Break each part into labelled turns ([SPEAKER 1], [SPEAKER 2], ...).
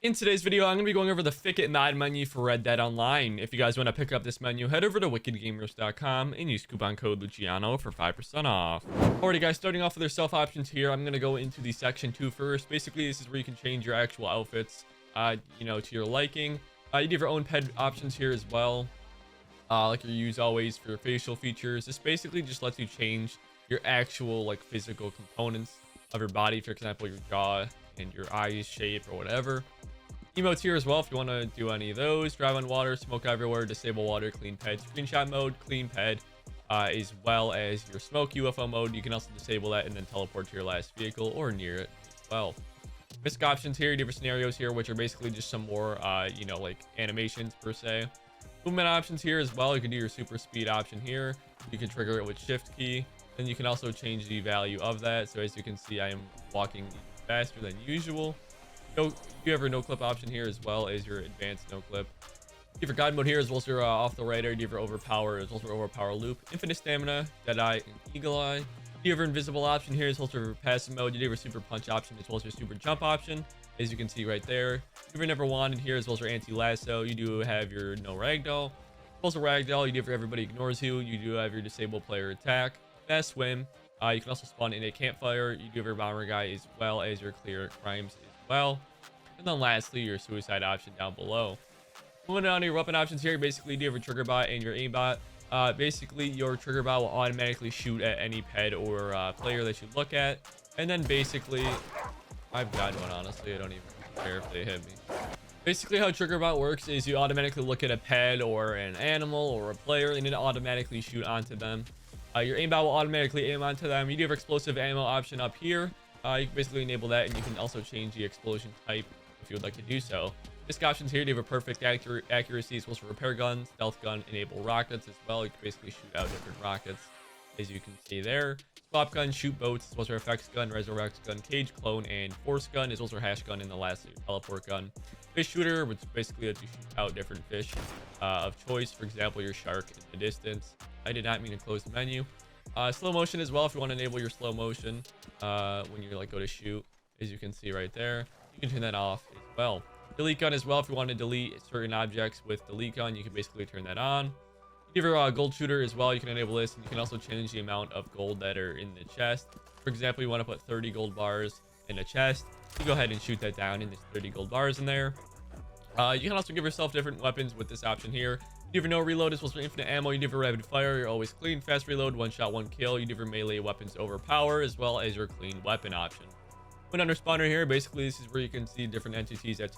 [SPEAKER 1] In today's video, I'm going to be going over the Fikit mod menu for Red Dead Online. If you guys want to pick up this menu, head over to wickedgamers.com and use coupon code Luciano for 5% off. Alrighty guys, starting off with their self options here, I'm going to go into the section 2 first. Basically, this is where you can change your actual outfits, to your liking. You do have your own pet options here as well, like your use always for your facial features. This basically just lets you change your actual like physical components of your body, for example, your jaw and your eyes shape or whatever. Emotes here as well if you want to do any of those. Drive on water, smoke everywhere, disable water, clean ped, screenshot mode, clean ped, as well as your smoke UFO mode. You can also disable that and then teleport to your last vehicle or near it as well. Misc options here, different scenarios here, which are basically just some more like animations per se. Movement options here as well. You can do your super speed option here. You can trigger it with shift key. Then you can also change the value of that. So as you can see, I am walking faster than usual. You have your no clip option here as well as your advanced no clip. You have your guide mode here as well as your off the radar. You have your overpower as well as your overpower loop, infinite stamina, dead eye, and eagle eye. You have your invisible option here as well as your passive mode. You have your super punch option as well as your super jump option, as you can see right there. You have your never wanted here as well as your anti lasso. You do have your no ragdoll. Also ragdoll, you do have your everybody ignores you. You do have your disable player attack, fast swim. You can also spawn in a campfire. You do have your bomber guy as well as your clear crimes as well. And then lastly, your suicide option down below. Moving on to your weapon options here, basically you do have your trigger bot and your aim bot. Basically your trigger bot will automatically shoot at any ped or player that you look at. And then basically, I've got one honestly, I don't even care if they hit me. Basically how trigger bot works is you automatically look at a ped or an animal or a player and it automatically shoot onto them. Your aimbot will automatically aim onto them. You do have explosive ammo option up here. You can basically enable that, and you can also change the explosion type if you would like to do so. Disc options here, you have a perfect accuracy as well as repair gun, stealth gun, enable rockets as well. You can basically shoot out different rockets, as you can see there. Swap gun, shoot boats, as well as your effects gun, resurrect gun, cage clone, and force gun, as well as your hash gun, and the last your teleport gun. Fish shooter, which basically lets you shoot out different fish of choice. For example, your shark in the distance. I did not mean to close the menu. Slow motion as well if you want to enable your slow motion when you go to shoot, as you can see right there. You can turn that off as well. Delete gun as well if you want to delete certain objects with delete gun, you can basically turn that on. You have your gold shooter as well. You can enable this, and you can also change the amount of gold that are in the chest. For example, you want to put 30 gold bars in a chest. You go ahead and shoot that down, and there's 30 gold bars in there. You can also give yourself different weapons with this option here. You have no reload as well as your infinite ammo. You do have a rapid fire. You're always clean. Fast reload. One shot, one kill. You do have your melee weapons overpower as well as your clean weapon option. When under spawner here, basically this is where you can see different entities that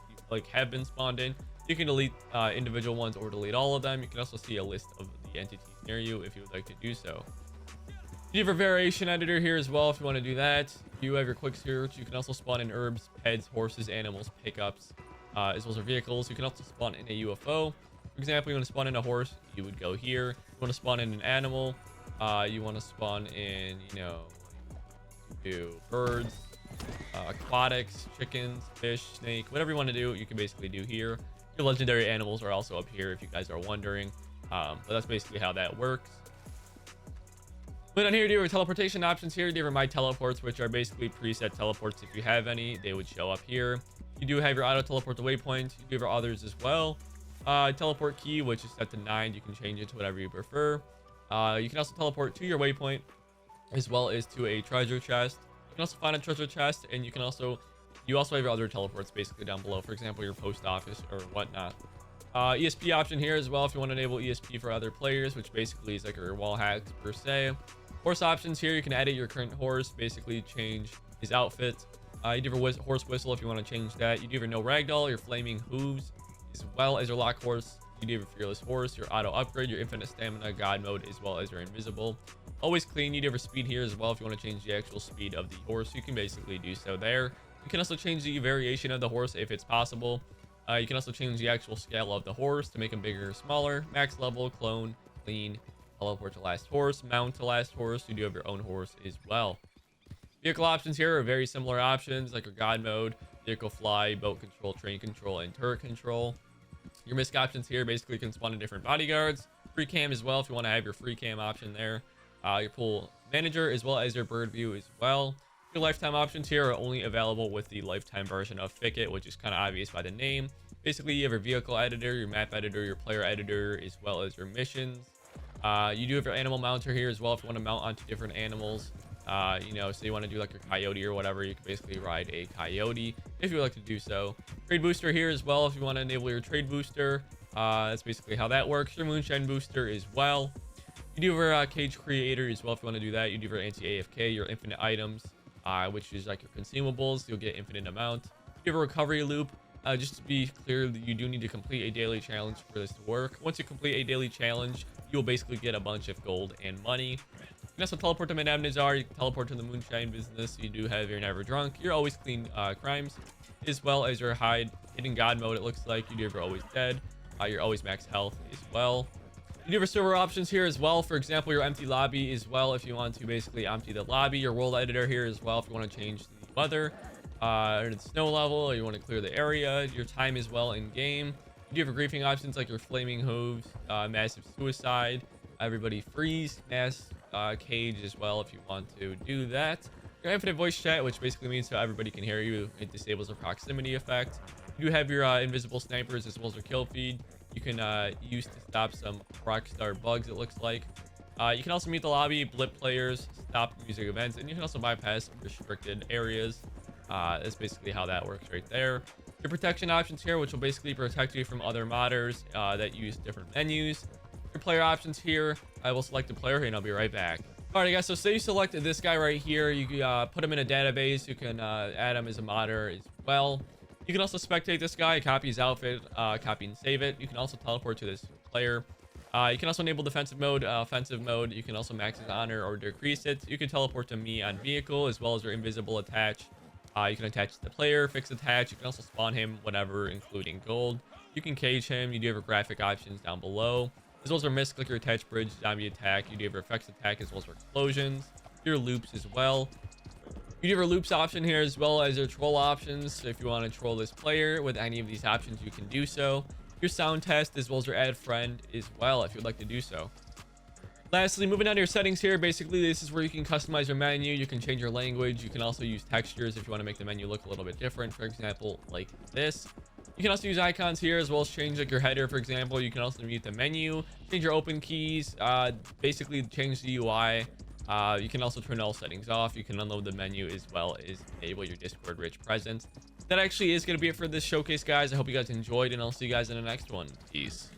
[SPEAKER 1] have been spawned in. You can delete individual ones or delete all of them. You can also see a list of the entities near you if you would like to do so. You have a variation editor here as well if you want to do that. You have your quick search. You can also spawn in herbs, pets, horses, animals, pickups, as well as your vehicles. You can also spawn in a UFO. For example, you want to spawn in a horse, you would go here. You want to spawn in an animal, you want to spawn in, birds, aquatics, chickens, fish, snake, whatever you want to do, you can basically do here. Your legendary animals are also up here if you guys are wondering, but that's basically how that works. But on here, you have your teleportation options here. You have your my teleports, which are basically preset teleports. If you have any, they would show up here. You do have your auto teleport to waypoint. You do have your others as well. Teleport key, which is set to 9. You can change it to whatever you prefer. You can also teleport to your waypoint as well as to a treasure chest. You can also find a treasure chest, and you also have your other teleports basically down below, for example your post office or whatnot. ESP option here as well if you want to enable ESP for other players, which basically is like your wall hacks per se. Horse options here, you can edit your current horse, basically change his outfit. You do have a horse whistle if you want to change that. You do have your no ragdoll, your flaming hooves, as well as your lock horse. You do have your fearless horse, your auto upgrade, your infinite stamina, god mode, as well as your invisible. Always clean. You do have your speed here as well if you want to change the actual speed of the horse. You can basically do so there. You can also change the variation of the horse if it's possible. You can also change the actual scale of the horse to make him bigger or smaller. Max level, clone, clean, teleport to last horse, mount to last horse. You do have your own horse as well. Vehicle options here are very similar options like your god mode, vehicle fly, boat control, train control, and turret control. Your misc options here basically can spawn in different bodyguards. Free cam as well if you want to have your free cam option there. Your pool manager as well as your bird view as well. Your lifetime options here are only available with the lifetime version of Fikit, which is kind of obvious by the name. Basically, you have your vehicle editor, your map editor, your player editor, as well as your missions. You do have your animal mounter here as well if you want to mount onto different animals. You know, so you want to do like your coyote or whatever, you can basically ride a coyote if you would like to do so. Trade booster here as well if you want to enable your trade booster. That's basically how that works. Your moonshine booster as well. You do have your cage creator as well if you want to do that. You do have your anti-AFK, your infinite items, which is like your consumables. You'll get infinite amount. You have a recovery loop. Just to be clear, you do need to complete a daily challenge for this to work. Once you complete a daily challenge, you'll basically get a bunch of gold and money. You can also teleport to Madame Nazar. You can teleport to the moonshine business. You do have your never drunk, your always clean crimes, as well as your hidden god mode. It looks like you do have your always dead, your always max health as well. You do have server options here as well. For example, your empty lobby as well if you want to basically empty the lobby. Your world editor here as well if you want to change the weather, or the snow level, or you want to clear the area. Your time as well in game. You do have your griefing options like your flaming hooves, massive suicide, everybody freeze, mass cage as well if you want to do that. Your infinite voice chat, which basically means so everybody can hear you. It disables the proximity effect. You do have your invisible snipers as well as your kill feed. You can use to stop some rockstar bugs, it looks like. You can also mute the lobby, blip players, stop music events, and you can also bypass restricted areas. That's basically how that works right there. Your protection options here, which will basically protect you from other modders that use different menus. Your player options here, I will select a player and I'll be right back. Alright guys, so say you selected this guy right here, you can put him in a database, you can add him as a modder as well. You can also spectate this guy, copy his outfit, copy and save it. You can also teleport to this player. You can also enable defensive mode, offensive mode. You can also max his honor or decrease it. You can teleport to me on vehicle as well as your invisible attach. You can attach to the player, fix attach. You can also spawn him, whatever, including gold. You can cage him. You do have your graphic options down below. As well as your miss, click your attach bridge, zombie attack. You do have your effects attack as well as your explosions. Your loops as well. You do have your loops option here as well as your troll options. So if you want to troll this player with any of these options, you can do so. Your sound test as well as your add friend as well if you'd like to do so. Lastly, moving on to your settings here, basically this is where you can customize your menu. You can change your language. You can also use textures if you want to make the menu look a little bit different, for example like this. You can also use icons here as well as change like your header, for example. You can also mute the menu, change your open keys, basically change the UI. You can also turn all settings off. You can unload the menu as well as enable your Discord rich presence. That actually is going to be it for this showcase, guys. I hope you guys enjoyed, and I'll see you guys in the next one. Peace.